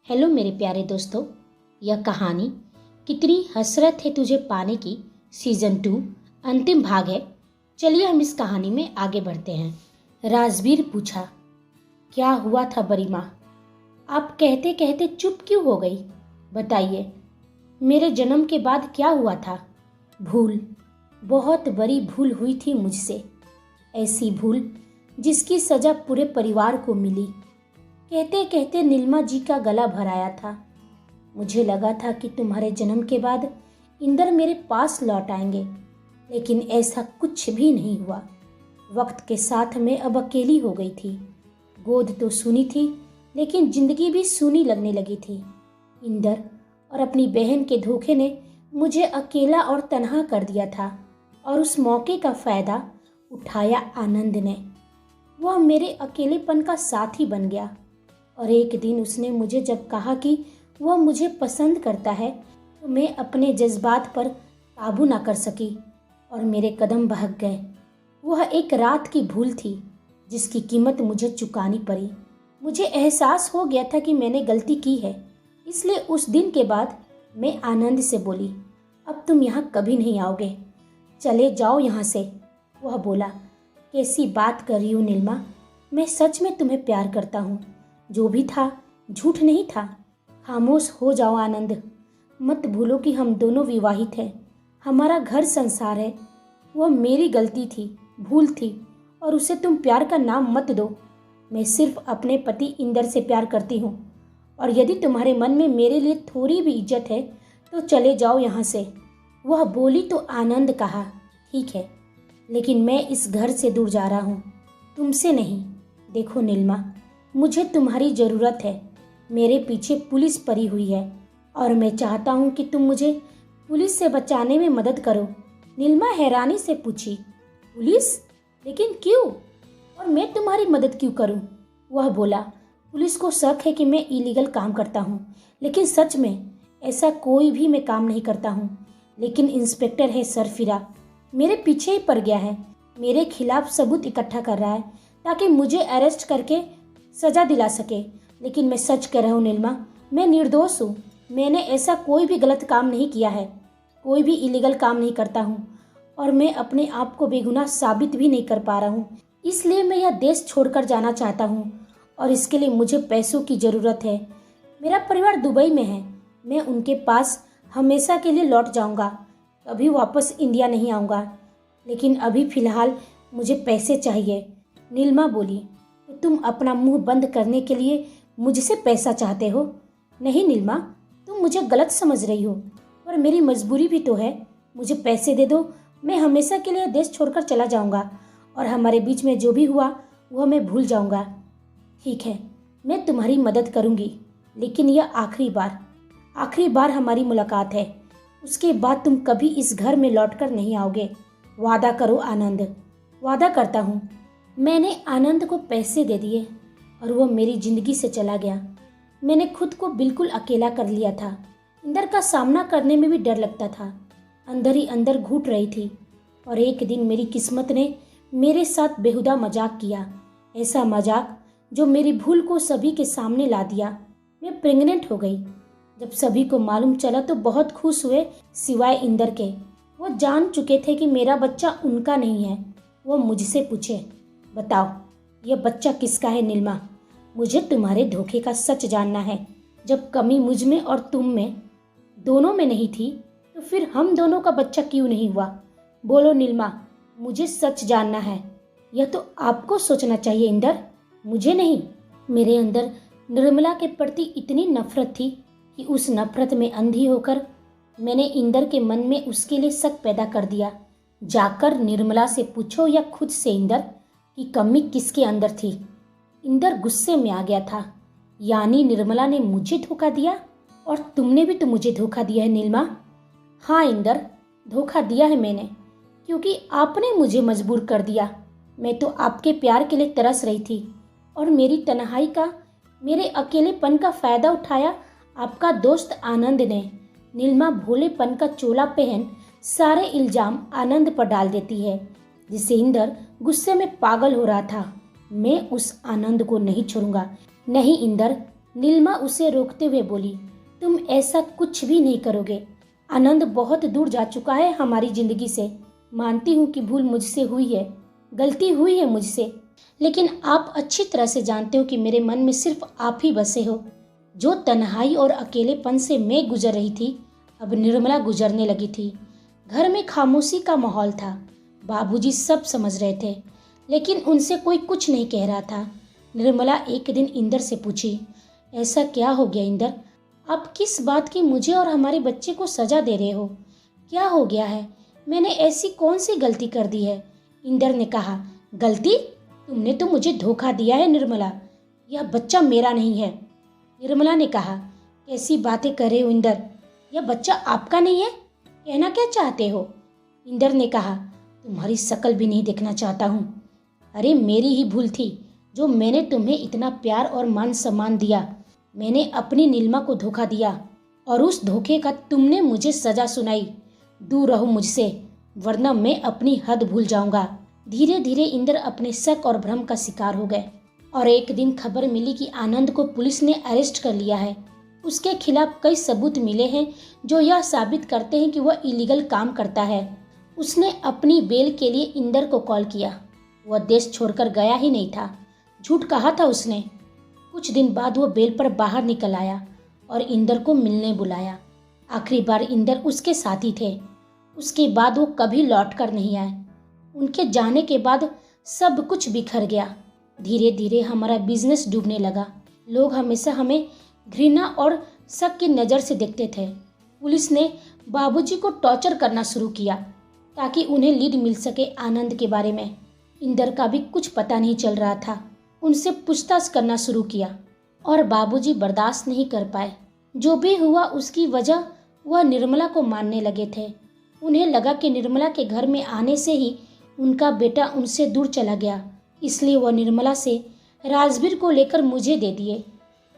Hello मेरे प्यारे दोस्तों, यह कहानी कितनी हसरत है तुझे पाने की सीजन 2 अंतिम भाग है। चलिए हम इस कहानी में आगे बढ़ते हैं। राजवीर पूछा, क्या हुआ था बड़ी माँ? आप कहते कहते चुप क्यों हो गई? बताइए, मेरे जन्म के बाद क्या हुआ था? भूल, बहुत बड़ी भूल हुई थी मुझसे। ऐसी भूल जिसकी सजा पूरे परिवार को मिली। कहते कहते नीलिमा जी का गला भर आया था। मुझे लगा था कि तुम्हारे जन्म के बाद इंदर मेरे पास लौट आएंगे, लेकिन ऐसा कुछ भी नहीं हुआ। वक्त के साथ मैं अब अकेली हो गई थी। गोद तो सूनी थी, लेकिन जिंदगी भी सूनी लगने लगी थी। इंदर और अपनी बहन के धोखे ने मुझे अकेला और तन्हा कर दिया था, और उस मौके का फायदा उठाया आनंद ने। वह मेरे अकेलेपन का साथी बन गया, और एक दिन उसने मुझे जब कहा कि वह मुझे पसंद करता है, तो मैं अपने जज्बात पर काबू ना कर सकी और मेरे कदम बहक गए। वह एक रात की भूल थी जिसकी कीमत मुझे चुकानी पड़ी। मुझे एहसास हो गया था कि मैंने गलती की है, इसलिए उस दिन के बाद मैं आनंद से बोली, अब तुम यहाँ कभी नहीं आओगे, चले जाओ यहाँ से। वह बोला, कैसी बात कर रही हो नीलिमा? मैं सच में तुम्हें प्यार करता हूँ। जो भी था झूठ नहीं था। खामोश हो जाओ आनंद। मत भूलो कि हम दोनों विवाहित हैं, हमारा घर संसार है। वह मेरी गलती थी, भूल थी, और उसे तुम प्यार का नाम मत दो। मैं सिर्फ अपने पति इंदर से प्यार करती हूँ, और यदि तुम्हारे मन में मेरे लिए थोड़ी भी इज्जत है तो चले जाओ यहाँ से। वह बोली तो आनंद कहा, ठीक है, लेकिन मैं इस घर से दूर जा रहा हूँ, तुमसे नहीं। देखो नीलिमा, मुझे तुम्हारी ज़रूरत है। मेरे पीछे पुलिस पड़ी हुई है, और मैं चाहता हूँ कि तुम मुझे पुलिस से बचाने में मदद करो। नीलिमा हैरानी से पूछी, पुलिस? लेकिन क्यों? और मैं तुम्हारी मदद क्यों करूँ? वह बोला, पुलिस को शक है कि मैं इलीगल काम करता हूँ, लेकिन सच में ऐसा कोई भी मैं काम नहीं करता हूँ। लेकिन इंस्पेक्टर है सरफिरा, मेरे पीछे ही पड़ गया है, मेरे खिलाफ सबूत इकट्ठा कर रहा है ताकि मुझे अरेस्ट करके सजा दिला सके। लेकिन मैं सच कह रहा हूँ नीलिमा, मैं निर्दोष हूँ। मैंने ऐसा कोई भी गलत काम नहीं किया है, कोई भी इलीगल काम नहीं करता हूँ, और मैं अपने आप को बेगुनाह साबित भी नहीं कर पा रहा हूँ। इसलिए मैं यह देश छोड़कर जाना चाहता हूँ, और इसके लिए मुझे पैसों की ज़रूरत है। मेरा परिवार दुबई में है, मैं उनके पास हमेशा के लिए लौट जाऊँगा, कभी वापस इंडिया नहीं आऊँगा, लेकिन अभी फ़िलहाल मुझे पैसे चाहिए। नीलिमा बोली, तो तुम अपना मुंह बंद करने के लिए मुझसे पैसा चाहते हो? नहीं नीलिमा, तुम मुझे गलत समझ रही हो, पर मेरी मजबूरी भी तो है। मुझे पैसे दे दो, मैं हमेशा के लिए देश छोड़कर चला जाऊंगा, और हमारे बीच में जो भी हुआ वह मैं भूल जाऊंगा। ठीक है, मैं तुम्हारी मदद करूंगी, लेकिन यह आखिरी बार हमारी मुलाकात है। उसके बाद तुम कभी इस घर में लौटकर नहीं आओगे। वादा करो आनंद। वादा करता हूँ। मैंने आनंद को पैसे दे दिए, और वह मेरी जिंदगी से चला गया। मैंने खुद को बिल्कुल अकेला कर लिया था। इंदर का सामना करने में भी डर लगता था, अंदर ही अंदर घुट रही थी। और एक दिन मेरी किस्मत ने मेरे साथ बेहुदा मजाक किया, ऐसा मजाक जो मेरी भूल को सभी के सामने ला दिया। मैं प्रेग्नेंट हो गई। जब सभी को मालूम चला तो बहुत खुश हुए, सिवाय इंदर के। वो जान चुके थे कि मेरा बच्चा उनका नहीं है। वो मुझसे पूछे, बताओ, यह बच्चा किसका है नीलिमा? मुझे तुम्हारे धोखे का सच जानना है। जब कमी मुझ में और तुम में दोनों में नहीं थी, तो फिर हम दोनों का बच्चा क्यों नहीं हुआ? बोलो नीलिमा, मुझे सच जानना है। यह तो आपको सोचना चाहिए इंदर, मुझे नहीं। मेरे अंदर निर्मला के प्रति इतनी नफरत थी कि उस नफरत में अंधी होकर मैंने इंदर के मन में उसके लिए शक पैदा कर दिया। जाकर निर्मला से पूछो या खुद से इंदर कि कमी किसके अंदर थी। इंदर गुस्से में आ गया था, यानी निर्मला ने मुझे धोखा दिया, और तुमने भी तो मुझे धोखा दिया है नीलिमा। हाँ इंदर, धोखा दिया है मैंने, क्योंकि आपने मुझे मजबूर कर दिया। मैं तो आपके प्यार के लिए तरस रही थी, और मेरी तन्हाई का, मेरे अकेलेपन का फायदा उठाया आपका दोस्त आनंद ने। नीलिमा भोलेपन का चोला पहन सारे इल्जाम आनंद पर डाल देती है, जिससे इंदर गुस्से में पागल हो रहा था। मैं उस आनंद को नहीं छोड़ूंगा। नहीं इंदर, नीलिमा उसे रोकते हुए बोली, तुम ऐसा कुछ भी नहीं करोगे। आनंद बहुत दूर जा चुका है हमारी जिंदगी से। मानती हूँ कि भूल मुझसे हुई है, गलती हुई है मुझसे, लेकिन आप अच्छी तरह से जानते हो कि मेरे मन में सिर्फ आप ही बसे हो। जो तन्हाई और अकेलेपन से मैं गुजर रही थी, अब निर्मला गुजरने लगी थी। घर में खामोशी का माहौल था। बाबूजी सब समझ रहे थे, लेकिन उनसे कोई कुछ नहीं कह रहा था। निर्मला एक दिन इंदर से पूछी, ऐसा क्या हो गया इंदर? आप किस बात की मुझे और हमारे बच्चे को सजा दे रहे हो? क्या हो गया है? मैंने ऐसी कौन सी गलती कर दी है? इंदर ने कहा, गलती? तुमने तो मुझे धोखा दिया है निर्मला। यह बच्चा मेरा नहीं है। निर्मला ने कहा, कैसी बातें कर रहे हो इंदर? यह बच्चा आपका नहीं है? कहना क्या चाहते हो? इंदर ने कहा, तुम्हारी शक्ल भी नहीं देखना चाहता हूँ। अरे मेरी ही भूल थी जो मैंने तुम्हें इतना प्यार और मान सम्मान दिया। मैंने अपनी नीलिमा को धोखा दिया और उस धोखे का तुमने मुझे सजा सुनाई। दूर रहो मुझसे, वरना मैं अपनी हद भूल जाऊंगा। धीरे धीरे इंदर अपने शक और भ्रम का शिकार हो गए और एक दिन खबर मिली कि आनंद को पुलिस ने अरेस्ट कर लिया है। उसके खिलाफ कई सबूत मिले हैं जो यह साबित करते हैं कि वह इलीगल काम करता है। उसने अपनी बेल के लिए इंदर को कॉल किया। वह देश छोड़कर गया ही नहीं था, झूठ कहा था उसने। कुछ दिन बाद वो बेल पर बाहर निकल आया और इंदर को मिलने बुलाया। आखिरी बार इंदर उसके साथी थे। उसके बाद वो कभी लौट कर नहीं आए। उनके जाने के बाद सब कुछ बिखर गया। धीरे धीरे हमारा बिजनेस डूबने लगा। लोग हमेशा हमें घृणा और शक की नज़र से देखते थे। पुलिस ने बाबूजी को टॉर्चर करना शुरू किया ताकि उन्हें लीड मिल सके आनंद के बारे में। इंदर का भी कुछ पता नहीं चल रहा था। उनसे पूछताछ करना शुरू किया और बाबूजी बर्दाश्त नहीं कर पाए। जो भी हुआ उसकी वजह वह निर्मला को मानने लगे थे। उन्हें लगा कि निर्मला के घर में आने से ही उनका बेटा उनसे दूर चला गया, इसलिए वह निर्मला से राजवीर को लेकर मुझे दे दिए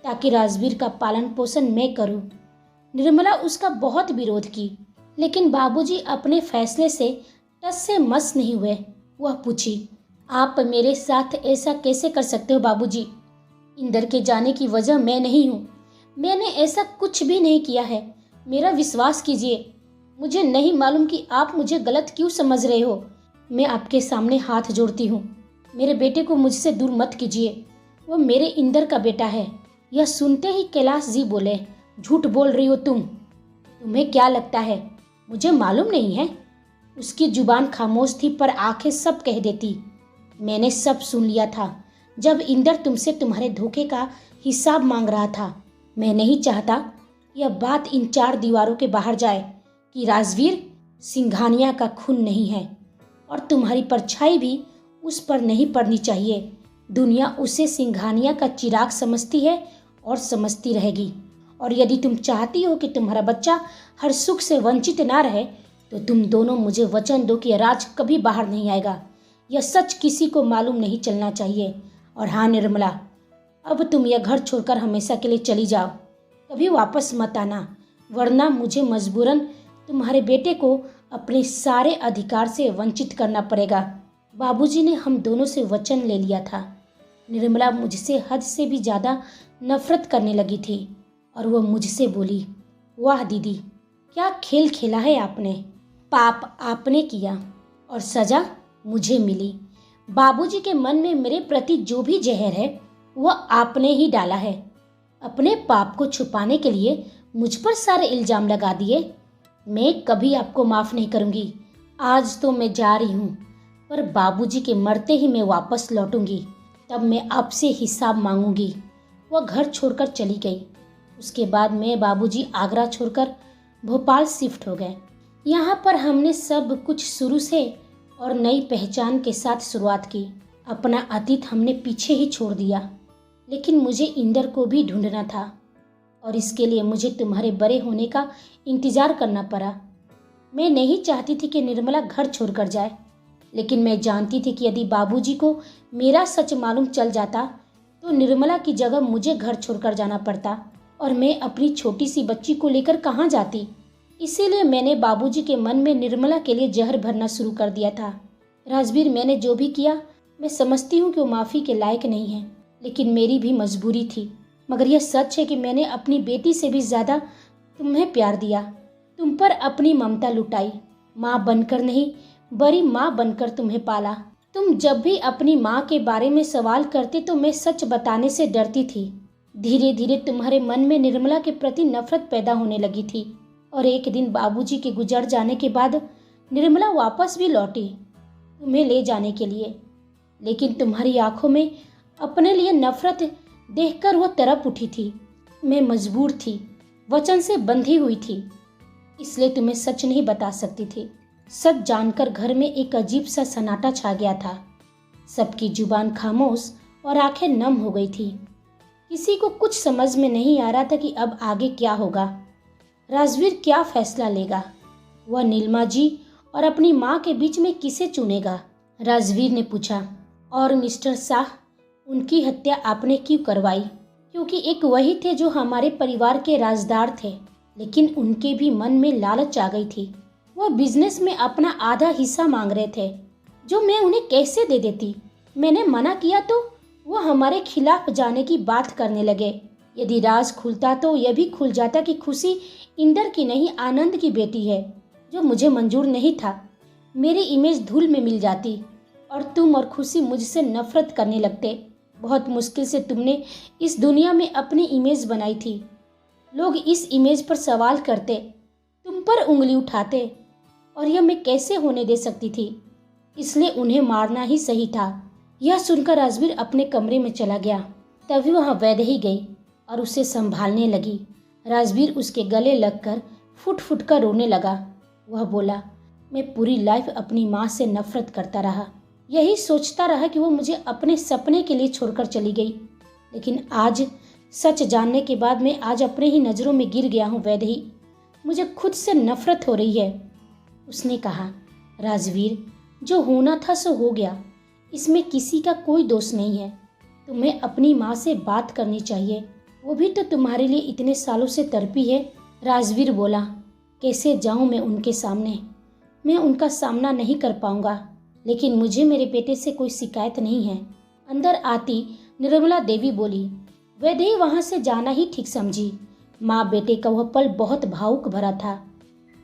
ताकि राजवीर का पालन पोषण मैं करूं। निर्मला उसका बहुत विरोध की, लेकिन बाबूजी अपने फैसले से टस से मस नहीं हुए। वह पूछी, आप मेरे साथ ऐसा कैसे कर सकते हो बाबूजी? इंदर के जाने की वजह मैं नहीं हूँ। मैंने ऐसा कुछ भी नहीं किया है। मेरा विश्वास कीजिए। मुझे नहीं मालूम कि आप मुझे गलत क्यों समझ रहे हो। मैं आपके सामने हाथ जोड़ती हूँ, मेरे बेटे को मुझसे दूर मत कीजिए। वो मेरे इंदर का बेटा है। यह सुनते ही कैलाश जी बोले, झूठ बोल रही हो तुम। तुम्हें क्या लगता है मुझे मालूम नहीं है? उसकी जुबान खामोश थी पर आंखें सब कह देती। मैंने सब सुन लिया था जब इंदर तुमसे तुम्हारे धोखे का हिसाब मांग रहा था। मैं नहीं चाहता यह बात इन 4 दीवारों के बाहर जाए कि राजवीर सिंघानिया का खून नहीं है और तुम्हारी परछाई भी उस पर नहीं पड़नी चाहिए। दुनिया उसे सिंघानिया का चिराग समझती है और समझती रहेगी। और यदि तुम चाहती हो कि तुम्हारा बच्चा हर सुख से वंचित ना रहे, तो तुम दोनों मुझे वचन दो कि राज कभी बाहर नहीं आएगा। यह सच किसी को मालूम नहीं चलना चाहिए। और हाँ निर्मला, अब तुम यह घर छोड़कर हमेशा के लिए चली जाओ। कभी वापस मत आना, वरना मुझे मजबूरन तुम्हारे बेटे को अपने सारे अधिकार से वंचित करना पड़ेगा। बाबूजी ने हम दोनों से वचन ले लिया था। निर्मला मुझसे हद से भी ज़्यादा नफरत करने लगी थी और वह मुझसे बोली, वाह दीदी, क्या खेल खेला है आपने। पाप आपने किया और सजा मुझे मिली। बाबूजी के मन में मेरे प्रति जो भी जहर है वह आपने ही डाला है। अपने पाप को छुपाने के लिए मुझ पर सारे इल्जाम लगा दिए। मैं कभी आपको माफ़ नहीं करूँगी। आज तो मैं जा रही हूँ, पर बाबूजी के मरते ही मैं वापस लौटूंगी। तब मैं आपसे हिसाब मांगूंगी। वह घर छोड़कर चली गई। उसके बाद मैं बाबूजी आगरा छोड़कर भोपाल शिफ्ट हो गए। यहाँ पर हमने सब कुछ शुरू से और नई पहचान के साथ शुरुआत की। अपना अतीत हमने पीछे ही छोड़ दिया, लेकिन मुझे इंदर को भी ढूंढना था और इसके लिए मुझे तुम्हारे बड़े होने का इंतज़ार करना पड़ा। मैं नहीं चाहती थी कि निर्मला घर छोड़कर जाए, लेकिन मैं जानती थी कि यदि बाबूजी को मेरा सच मालूम चल जाता तो निर्मला की जगह मुझे घर छोड़कर जाना पड़ता और मैं अपनी छोटी सी बच्ची को लेकर कहाँ जाती। इसीलिए मैंने बाबूजी के मन में निर्मला के लिए जहर भरना शुरू कर दिया था। राजवीर, मैंने जो भी किया मैं समझती हूँ कि वो माफ़ी के लायक नहीं है, लेकिन मेरी भी मजबूरी थी। मगर यह सच है कि मैंने अपनी बेटी से भी ज़्यादा तुम्हें प्यार दिया, तुम पर अपनी ममता लुटाई। माँ बनकर नहीं, बड़ी माँ बनकर तुम्हें पाला। तुम जब भी अपनी माँ के बारे में सवाल करते तो मैं सच बताने से डरती थी। धीरे धीरे तुम्हारे मन में निर्मला के प्रति नफरत पैदा होने लगी थी और एक दिन बाबूजी के गुजर जाने के बाद निर्मला वापस भी लौटी तुम्हें ले जाने के लिए। लेकिन तुम्हारी आंखों में अपने लिए नफरत देखकर वो तड़प उठी थी। मैं मजबूर थी, वचन से बंधी हुई थी, इसलिए तुम्हें सच नहीं बता सकती थी। सच जानकर घर में एक अजीब सा सन्नाटा छा गया था। सबकी जुबान खामोश और आंखें नम हो गई थी। किसी को कुछ समझ में नहीं आ रहा था कि अब आगे क्या होगा। राजवीर क्या फैसला लेगा? वह नीलिमा जी और अपनी माँ के बीच में किसे चुनेगा? राजवीर ने पूछा। और मिस्टर शाह, उनकी हत्या आपने क्यों करवाई? क्योंकि एक वही थे जो हमारे परिवार के राजदार थे, लेकिन उनके भी मन में लालच आ गई थी। वह बिजनेस में अपना आधा हिस्सा मांग रहे थे, जो मैं उन्हें कैसे दे देती। मैंने मना किया तो वह हमारे खिलाफ जाने की बात करने लगे। यदि राज खुलता तो यह भी खुल जाता कि खुशी इंदर की नहीं, आनंद की बेटी है, जो मुझे मंजूर नहीं था। मेरी इमेज धूल में मिल जाती और तुम और खुशी मुझसे नफरत करने लगते। बहुत मुश्किल से तुमने इस दुनिया में अपनी इमेज बनाई थी। लोग इस इमेज पर सवाल करते, तुम पर उंगली उठाते, और यह मैं कैसे होने दे सकती थी? इसलिए उन्हें मारना ही सही था। यह सुनकर राजवीर अपने कमरे में चला गया। तभी वहाँ वैदेही गई और उसे संभालने लगी। राजवीर उसके गले लगकर फुट फुट कर रोने लगा। वह बोला, मैं पूरी लाइफ अपनी माँ से नफरत करता रहा। यही सोचता रहा कि वो मुझे अपने सपने के लिए छोड़कर चली गई। लेकिन आज सच जानने के बाद मैं आज अपने ही नज़रों में गिर गया हूँ वैदेही। मुझे खुद से नफरत हो रही है। उसने कहा, राजवीर, जो होना था सो हो गया। इसमें किसी का कोई दोष नहीं है। तुम्हें अपनी माँ से बात करनी चाहिए, वो भी तो तुम्हारे लिए इतने सालों से तड़पी है। राजवीर बोला, कैसे जाऊँ मैं उनके सामने? मैं उनका सामना नहीं कर पाऊंगा, लेकिन मुझे मेरे बेटे से कोई शिकायत नहीं है। अंदर आती निर्मला देवी बोली। वैदेही वहाँ से जाना ही ठीक समझी। माँ बेटे का वह पल बहुत भावुक भरा था।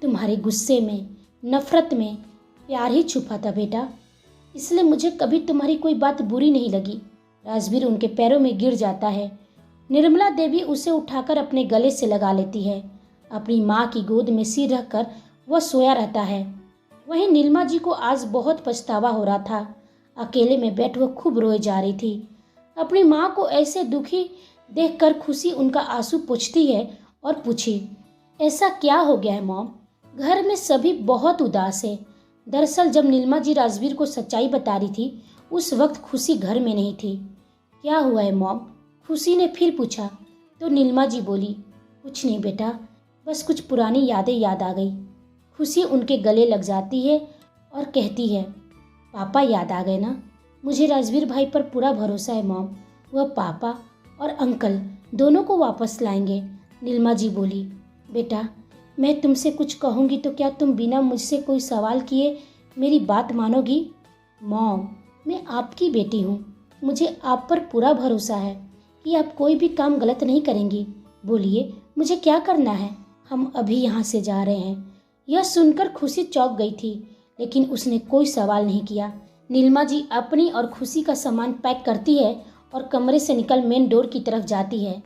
तुम्हारे गुस्से में, नफरत में प्यार ही छुपा था बेटा, इसलिए मुझे कभी तुम्हारी कोई बात बुरी नहीं लगी। राजवीर उनके पैरों में गिर जाता है। निर्मला देवी उसे उठाकर अपने गले से लगा लेती है। अपनी माँ की गोद में सिर रखकर वह सोया रहता है। वहीं नीलिमा जी को आज बहुत पछतावा हो रहा था। अकेले में बैठ वह खूब रोए जा रही थी। अपनी माँ को ऐसे दुखी देखकर खुशी उनका आंसू पोंछती है और पूछी, ऐसा क्या हो गया है मॉम? घर में सभी बहुत उदास है। दरअसल जब नीलिमा जी राजवीर को सच्चाई बता रही थी, उस वक्त खुशी घर में नहीं थी। क्या हुआ है मॉम? खुशी ने फिर पूछा। तो नीलिमा जी बोली, कुछ नहीं बेटा, बस कुछ पुरानी यादें याद आ गई। खुशी उनके गले लग जाती है और कहती है, पापा याद आ गए ना? मुझे राजवीर भाई पर पूरा भरोसा है मॉम। वह पापा और अंकल दोनों को वापस लाएंगे। नीलिमा जी बोली, बेटा, मैं तुमसे कुछ कहूँगी तो क्या तुम बिना मुझसे कोई सवाल किए मेरी बात मानोगी? मॉम, मैं आपकी बेटी हूँ। मुझे आप पर पूरा भरोसा है कि आप कोई भी काम गलत नहीं करेंगी। बोलिए, मुझे क्या करना है? हम अभी यहाँ से जा रहे हैं। यह सुनकर खुशी चौंक गई थी, लेकिन उसने कोई सवाल नहीं किया। नीलिमा जी अपनी और खुशी का सामान पैक करती है और कमरे से निकल मेन डोर की तरफ जाती है।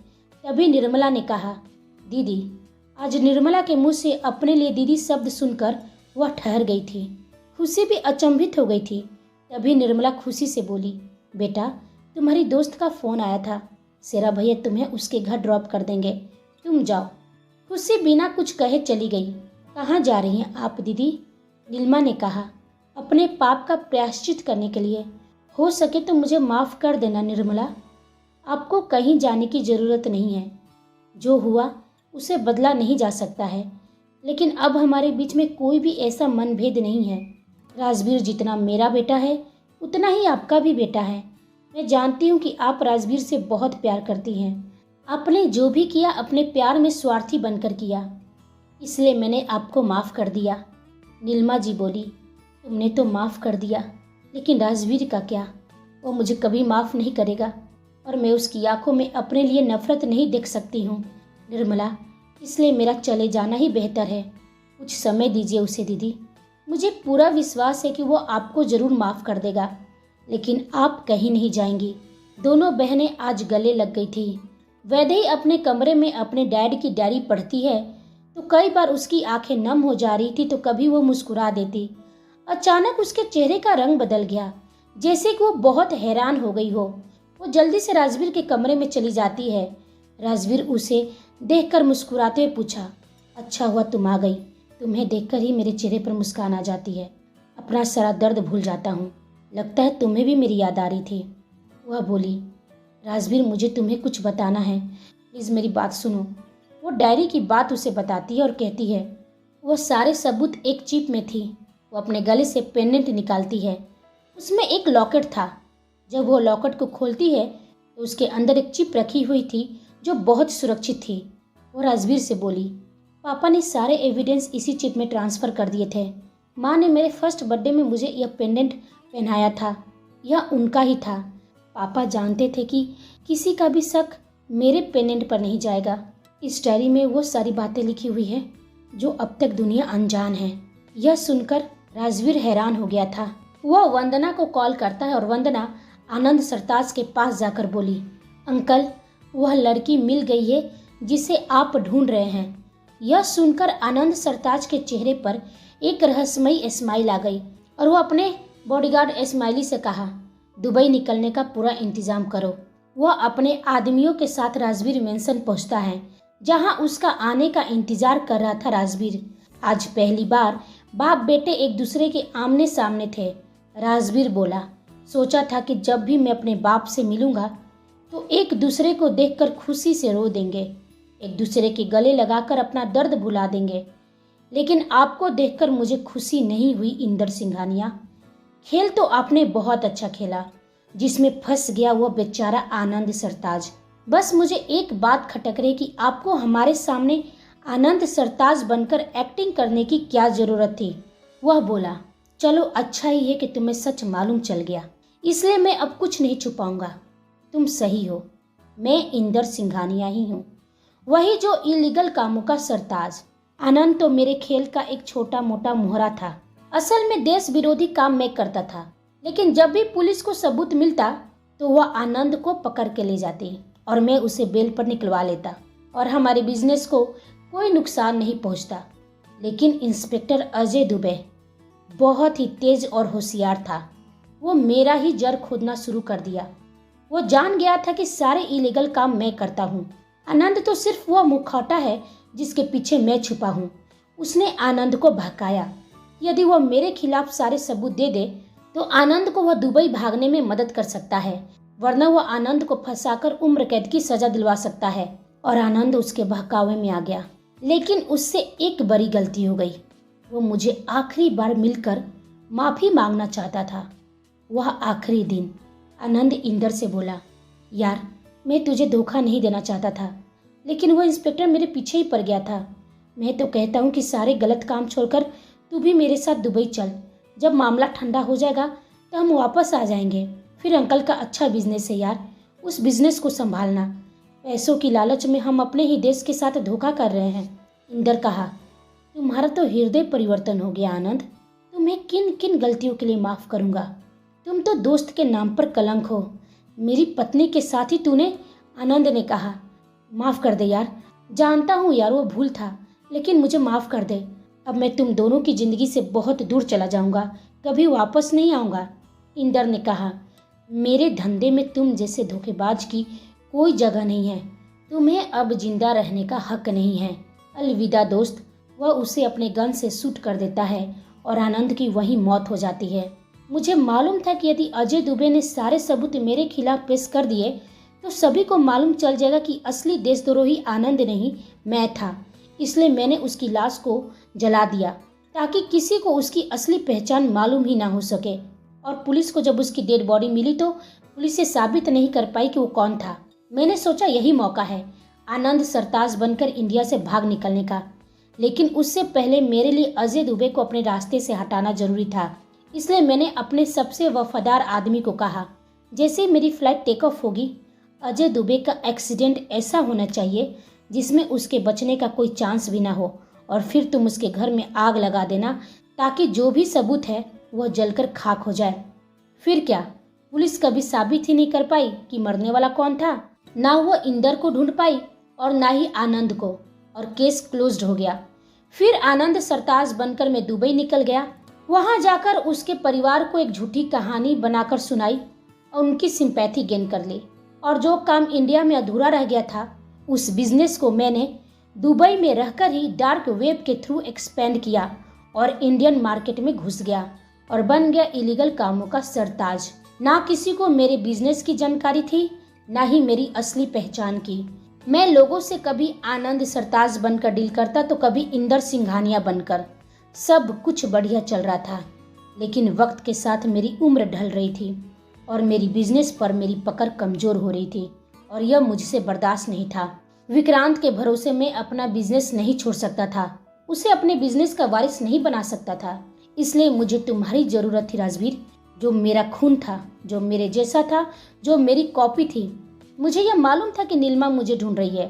तभी निर्मला ने कहा, दीदी। आज निर्मला के मुंह से अपने लिए दीदी शब्द सुनकर वह ठहर गई थी। खुशी भी अचंभित हो गई थी। तभी निर्मला खुशी से बोली, बेटा, तुम्हारी दोस्त का फ़ोन आया था। सेरा भैया तुम्हें उसके घर ड्रॉप कर देंगे, तुम जाओ। खुशी बिना कुछ कहे चली गई। कहाँ जा रही हैं आप दीदी? नीलिमा ने कहा, अपने पाप का प्रायश्चित करने के लिए। हो सके तो मुझे माफ़ कर देना निर्मला। आपको कहीं जाने की ज़रूरत नहीं है। जो हुआ उसे बदला नहीं जा सकता है, लेकिन अब हमारे बीच में कोई भी ऐसा मनभेद नहीं है। राजवीर जितना मेरा बेटा है उतना ही आपका भी बेटा है। मैं जानती हूँ कि आप राजवीर से बहुत प्यार करती हैं। आपने जो भी किया अपने प्यार में स्वार्थी बनकर किया, इसलिए मैंने आपको माफ़ कर दिया। नीलिमा जी बोली, तुमने तो माफ़ कर दिया, लेकिन राजवीर का क्या? वो मुझे कभी माफ़ नहीं करेगा और मैं उसकी आंखों में अपने लिए नफरत नहीं देख सकती हूँ निर्मला, इसलिए मेरा चले जाना ही बेहतर है। कुछ समय दीजिए उसे दीदी। मुझे पूरा विश्वास है कि वो आपको जरूर माफ़ कर देगा, लेकिन आप कहीं नहीं जाएंगी। दोनों बहनें आज गले लग गई थी। वैदेही अपने कमरे में अपने डैड की डायरी पढ़ती है तो कई बार उसकी आंखें नम हो जा रही थी तो कभी वो मुस्कुरा देती। अचानक उसके चेहरे का रंग बदल गया, जैसे कि वो बहुत हैरान हो गई हो। वो जल्दी से राजवीर के कमरे में चली जाती है। राजवीर उसे देखकर मुस्कुराते हुए पूछा, अच्छा हुआ तुम आ गई। तुम्हें देखकर ही मेरे चेहरे पर मुस्कान आ जाती है। अपना सारा दर्द भूल जाता हूँ। लगता है तुम्हें भी मेरी याद आ रही थी। वह बोली, राजवीर मुझे तुम्हें कुछ बताना है, प्लीज़ मेरी बात सुनो। वो डायरी की बात उसे बताती है और कहती है। वह सारे सबूत एक चिप में थी। वो अपने गले से पेंडेंट निकालती है। उसमें एक लॉकेट था। जब वो लॉकेट को खोलती है तो उसके अंदर एक चिप रखी हुई थी जो बहुत सुरक्षित थी। वो राजवीर से बोली, पापा ने सारे एविडेंस इसी चिप में ट्रांसफ़र कर दिए थे। माँ ने मेरे फर्स्ट बर्थडे में मुझे यह पेंडेंट पहनाया था। यह उनका ही था। पापा जानते थे कि किसी का भी शक मेरे पेंडेंट पर नहीं जाएगा। इस डायरी में वो सारी बातें लिखी हुई है जो अब तक दुनिया अनजान है। यह सुनकर राजवीर हैरान हो गया था। वह वंदना को कॉल करता है और वंदना आनंद सरताज के पास जाकर बोली, अंकल वह लड़की मिल गई है जिसे आप ढूंढ रहे हैं। यह सुनकर आनंद सरताज के चेहरे पर एक रहस्यमयी स्माइल आ गई और वो अपने बॉडीगार्ड इस्माइली से कहा, दुबई निकलने का पूरा इंतजाम करो। वह अपने आदमियों के साथ राजवीर मेंशन पहुंचता है जहां उसका आने का इंतजार कर रहा था राजवीर। आज पहली बार बाप बेटे एक दूसरे के आमने सामने थे। राजवीर बोला, सोचा था कि जब भी मैं अपने बाप से मिलूंगा तो एक दूसरे को देखकर खुशी से रो देंगे, एक दूसरे के गले लगाकर अपना दर्द भुला देंगे, लेकिन आपको देखकर मुझे खुशी नहीं हुई इंदर सिंघानिया। खेल तो आपने बहुत अच्छा खेला, जिसमें फंस गया वो बेचारा आनंद सरताज। बस मुझे एक बात खटक रही कि आपको हमारे सामने आनंद सरताज बनकर एक्टिंग करने की क्या जरूरत थी। वह बोला, चलो अच्छा ही है कि तुम्हें सच मालूम चल गया, इसलिए मैं अब कुछ नहीं छुपाऊंगा। तुम सही हो, मैं इंदर सिंघानिया ही हूँ, वही जो इलीगल कामों का सरताज। आनंद तो मेरे खेल का एक छोटा मोटा मोहरा था। असल में देश विरोधी काम मैं करता था, लेकिन जब भी पुलिस को सबूत मिलता तो वह आनंद को पकड़ के ले जाती और मैं उसे बेल पर निकलवा लेता और हमारे बिजनेस को कोई नुकसान नहीं पहुंचता। लेकिन इंस्पेक्टर अजय दुबे बहुत ही तेज और होशियार था। वो मेरा ही जड़ खोदना शुरू कर दिया। वो जान गया था कि सारे इलीगल काम मैं करता हूँ। आनंद तो सिर्फ वह मुखौटा है जिसके पीछे मैं छुपा हूँ। उसने आनंद को भड़काया। यदि वह मेरे खिलाफ सारे सबूत दे दे तो आनंद को वह दुबई भागने में मदद कर सकता है, वरना वह आनंद को फंसाकर उम्र कैद की सजा दिलवा सकता है। और आनंद उसके बहकावे में आ गया, लेकिन उससे एक बड़ी गलती हो गई। वो मुझे आखिरी बार मिलकर माफी मांगना चाहता था। वह आखिरी दिन। आनंद इंदर से बोला, यार मैं तुझे धोखा नहीं देना चाहता था, लेकिन वो इंस्पेक्टर मेरे पीछे ही पड़ गया था। मैं तो कहता हूँ कि सारे गलत काम छोड़कर तू भी मेरे साथ दुबई चल। जब मामला ठंडा हो जाएगा तो हम वापस आ जाएंगे। फिर अंकल का अच्छा बिजनेस है यार, उस बिजनेस को संभालना। पैसों की लालच में हम अपने ही देश के साथ धोखा कर रहे हैं। इंदर कहा, तुम्हारा तो हृदय परिवर्तन हो गया आनंद। तुम्हें किन किन गलतियों के लिए माफ़ करूँगा। तुम तो दोस्त के नाम पर कलंक हो। मेरी पत्नी के साथ ही तूने। आनंद ने कहा, माफ़ कर दे यार, जानता हूँ यार वो भूल था, लेकिन मुझे माफ़ कर दे। अब मैं तुम दोनों की ज़िंदगी से बहुत दूर चला जाऊँगा, कभी वापस नहीं आऊँगा। इंदर ने कहा, मेरे धंधे में तुम जैसे धोखेबाज की कोई जगह नहीं है। तुम्हें अब जिंदा रहने का हक नहीं है। अलविदा दोस्त। वह उसे अपने गन से शूट कर देता है और आनंद की वहीं मौत हो जाती है। मुझे मालूम था कि यदि अजय दुबे ने सारे सबूत मेरे खिलाफ पेश कर दिए तो सभी को मालूम चल जाएगा कि असली देशद्रोही आनंद नहीं मैं था। इसलिए मैंने उसकी लाश को जला दिया ताकि किसी को उसकी असली पहचान मालूम ही ना हो सके। और पुलिस को जब उसकी डेड बॉडी मिली तो पुलिस ये साबित नहीं कर पाई कि वो कौन था। मैंने सोचा यही मौका है आनंद सरताज बनकर इंडिया से भाग निकलने का, लेकिन उससे पहले मेरे लिए अजय दुबे को अपने रास्ते से हटाना जरूरी था। इसलिए मैंने अपने सबसे वफादार आदमी को कहा, जैसे ही मेरी फ्लाइट टेक ऑफ होगी अजय दुबे का एक्सीडेंट ऐसा होना चाहिए जिसमें उसके बचने का कोई चांस भी ना हो, और फिर तुम उसके घर में आग लगा देना ताकि जो भी सबूत है वह जलकर खाक हो जाए। फिर क्या, पुलिस कभी साबित ही नहीं कर पाई कि मरने वाला कौन था। ना वह इंदर को ढूंढ पाई और ना ही आनंद को, और केस क्लोज्ड हो गया। फिर आनंद सरताज बनकर मैं दुबई निकल गया। वहां जाकर उसके परिवार को एक झूठी कहानी बनाकर सुनाई और उनकी सिंपैथी गेन कर ली। और जो काम इंडिया में अधूरा रह गया था, उस बिजनेस को मैंने दुबई में रहकर ही डार्क वेब के थ्रू एक्सपेंड किया और इंडियन मार्केट में घुस गया और बन गया इलीगल कामों का सरताज। ना किसी को मेरे बिजनेस की जानकारी थी, ना ही मेरी असली पहचान की। मैं लोगों से कभी आनंद सरताज बनकर डील करता तो कभी इंदर सिंघानिया बनकर। सब कुछ बढ़िया चल रहा था, लेकिन वक्त के साथ मेरी उम्र ढल रही थी और मेरी बिजनेस पर मेरी पकड़ कमजोर हो रही थी, और यह मुझसे बर्दाश्त नहीं था। विक्रांत के भरोसे मैं अपना बिजनेस नहीं छोड़ सकता था, उसे अपने बिजनेस का वारिस नहीं बना सकता था। इसलिए मुझे तुम्हारी जरूरत थी राजवीर, जो मेरा खून था, जो मेरे जैसा था, जो मेरी कॉपी थी। मुझे यह मालूम था कि नीलिमा मुझे ढूंढ रही है,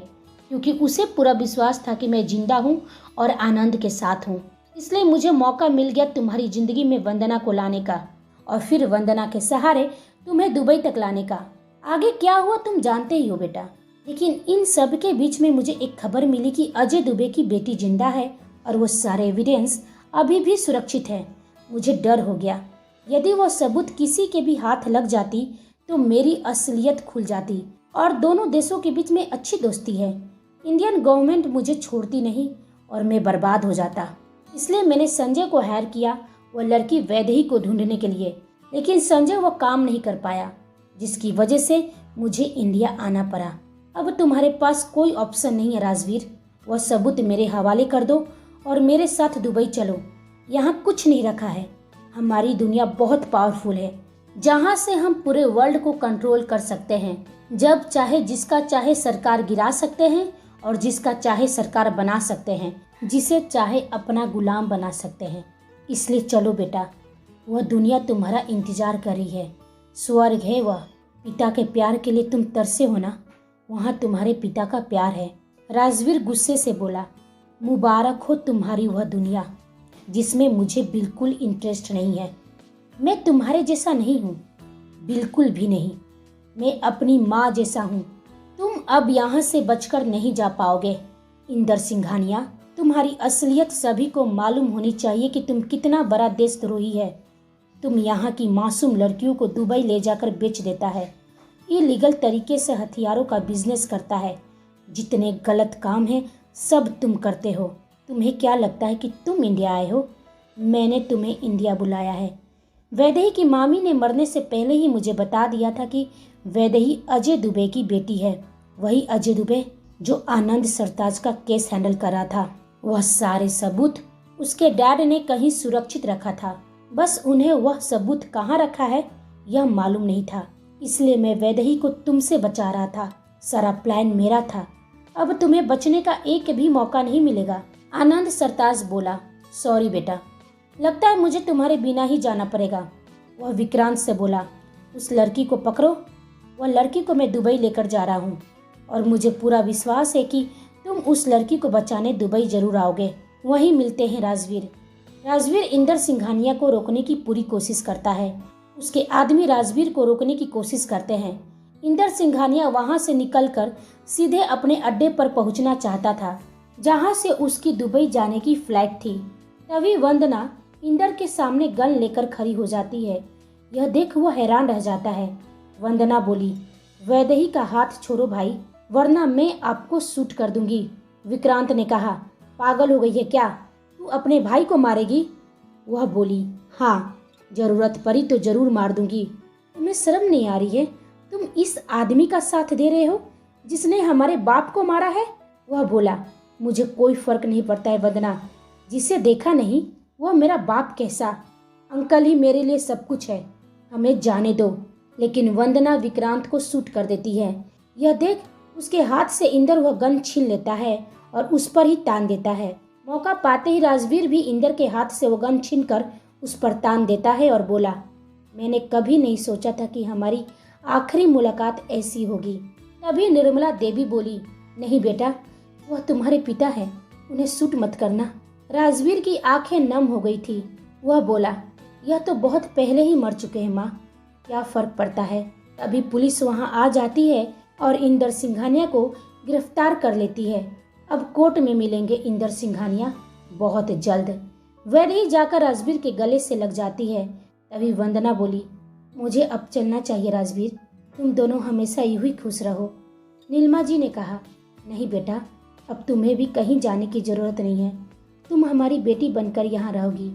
क्योंकि उसे पूरा विश्वास था कि मैं जिंदा हूँ और आनंद के साथ हूँ। इसलिए मुझे मौका मिल गया तुम्हारी जिंदगी में वंदना को लाने का, और फिर वंदना के सहारे तुम्हें दुबई तक लाने का। आगे क्या हुआ तुम जानते ही हो बेटा। लेकिन इन सब के बीच में मुझे एक खबर मिली कि अजय दुबे की बेटी जिंदा है और वो सारे एविडेंस अभी भी सुरक्षित है। मुझे डर हो गया, यदि वो सबूत किसी के भी हाथ लग जाती तो मेरी असलियत खुल जाती और दोनों देशों के बीच में अच्छी दोस्ती है। इंडियन गवर्नमेंट मुझे छोड़ती नहीं और मैं बर्बाद हो जाता। इसलिए मैंने संजय को हायर किया वो लड़की वैदेही को ढूंढने के लिए, लेकिन संजय वो काम नहीं कर पाया, जिसकी वजह से मुझे इंडिया आना पड़ा। अब तुम्हारे पास कोई ऑप्शन नहीं है राजवीर, वह सबूत मेरे हवाले कर दो और मेरे साथ दुबई चलो। यहाँ कुछ नहीं रखा है। हमारी दुनिया बहुत पावरफुल है, जहाँ से हम पूरे वर्ल्ड को कंट्रोल कर सकते हैं। जब चाहे जिसका चाहे सरकार गिरा सकते हैं और जिसका चाहे सरकार बना सकते हैं, जिसे चाहे अपना गुलाम बना सकते हैं। इसलिए चलो बेटा, वह दुनिया तुम्हारा इंतजार कर रही है। स्वर्ग है वह। पिता के प्यार के लिए तुम तरसे हो ना, वहाँ तुम्हारे पिता का प्यार है। राजवीर गुस्से से बोला, मुबारक हो तुम्हारी वह दुनिया जिसमें मुझे बिल्कुल इंटरेस्ट नहीं है। मैं तुम्हारे जैसा नहीं हूँ, बिल्कुल भी नहीं। मैं अपनी माँ जैसा हूँ। तुम अब यहाँ से बचकर नहीं जा पाओगे। इंदर सिंघानिया, तुम्हारी असलियत सभी को मालूम होनी चाहिए कि तुम कितना बड़ा देशद्रोही है। तुम यहाँ की मासूम लड़कियों को दुबई ले जाकर बेच देता है, इलीगल तरीके से हथियारों का बिजनेस करता है। जितने गलत काम हैं सब तुम करते हो। तुम्हें क्या लगता है कि तुम इंडिया आए हो? मैंने तुम्हें इंडिया बुलाया है। वैदेही की मामी ने मरने से पहले ही मुझे बता दिया था कि वैदेही अजय दुबे की बेटी है। वही अजय दुबे जो आनंद सरताज का केस हैंडल कर रहा था। वह सारे सबूत उसके डैड ने कहीं सुरक्षित रखा था, बस उन्हें वह सबूत कहाँ रखा है यह मालूम नहीं था। इसलिए मैं वैदेही को तुमसे बचा रहा था। सारा प्लान मेरा था। अब तुम्हें बचने का एक भी मौका नहीं मिलेगा। आनंद सरताज बोला, सॉरी बेटा, लगता है मुझे तुम्हारे बिना ही जाना पड़ेगा। वह विक्रांत से बोला, उस लड़की को पकड़ो। वह लड़की को मैं दुबई लेकर जा रहा हूँ और मुझे पूरा विश्वास है कि तुम उस लड़की को बचाने दुबई जरूर आओगे। वहीं मिलते हैं राजवीर। राजवीर इंदर सिंघानिया को रोकने की पूरी कोशिश करता है। उसके आदमी राजवीर को रोकने की कोशिश करते हैं। इंदर सिंघानिया वहां से निकलकर सीधे अपने अड्डे पर पहुंचना चाहता था, जहां से उसकी दुबई जाने की फ्लाइट थी। तभी वंदना इंदर के सामने गन लेकर खड़ी हो जाती है। यह देख वह हैरान रह जाता है। वंदना बोली, वैदेही का हाथ छोड़ो भाई, वरना मैं आपको शूट कर दूंगी। विक्रांत ने कहा, पागल हो गई है क्या? तू अपने भाई को मारेगी? वह बोली, हाँ, जरूरत पड़ी तो जरूर मार दूंगी। तुम्हें शर्म नहीं आ रही है? तुम इस आदमी का साथ दे रहे हो जिसने हमारे बाप को मारा है? वह बोला, मुझे कोई फर्क नहीं पड़ता है वंदना, जिसे देखा नहीं वह मेरा बाप कैसा। अंकल ही मेरे लिए सब कुछ है, हमें जाने दो। लेकिन वंदना विक्रांत को शूट कर देती है। यह देख उसके हाथ से इंदर वह गन छीन लेता है और उस पर ही तान देता है। मौका पाते ही राजवीर भी इंदर के हाथ से वह गन छीन कर उस पर तान देता है और बोला, मैंने कभी नहीं सोचा था कि हमारी आखिरी मुलाकात ऐसी होगी। तभी निर्मला देवी बोली, नहीं बेटा, वह तुम्हारे पिता है, उन्हें शूट मत करना। राजवीर की आंखें नम हो गई थी। वह बोला, यह तो बहुत पहले ही मर चुके हैं माँ, क्या फर्क पड़ता है। तभी पुलिस वहाँ आ जाती है और इंदर सिंघानिया को गिरफ्तार कर लेती है। अब कोर्ट में मिलेंगे इंदर सिंघानिया बहुत जल्द। वैदेही जाकर राजवीर के गले से लग जाती है। तभी वंदना बोली, मुझे अब चलना चाहिए राजवीर, तुम दोनों हमेशा यूं ही खुश रहो। नीलिमा जी ने कहा, नहीं बेटा, अब तुम्हें भी कहीं जाने की जरूरत नहीं है, तुम हमारी बेटी बनकर यहाँ रहोगी।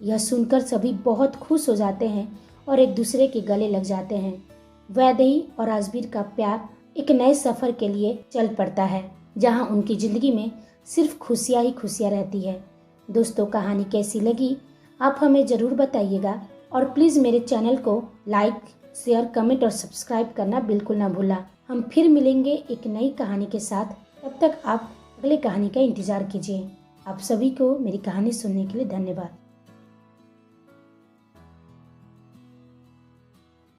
यह सुनकर सभी बहुत खुश हो जाते हैं और एक दूसरे के गले लग जाते हैं। वैदेही और राजवीर का प्यार एक नए सफर के लिए चल पड़ता है, जहाँ उनकी जिंदगी में सिर्फ खुशियाँ ही खुशियाँ रहती है। दोस्तों, कहानी कैसी लगी आप हमें ज़रूर बताइएगा और प्लीज़ मेरे चैनल को लाइक, शेयर, कमेंट और सब्सक्राइब करना बिल्कुल ना भूलना। हम फिर मिलेंगे एक नई कहानी के साथ। तब तक आप अगले कहानी का इंतज़ार कीजिए। आप सभी को मेरी कहानी सुनने के लिए धन्यवाद।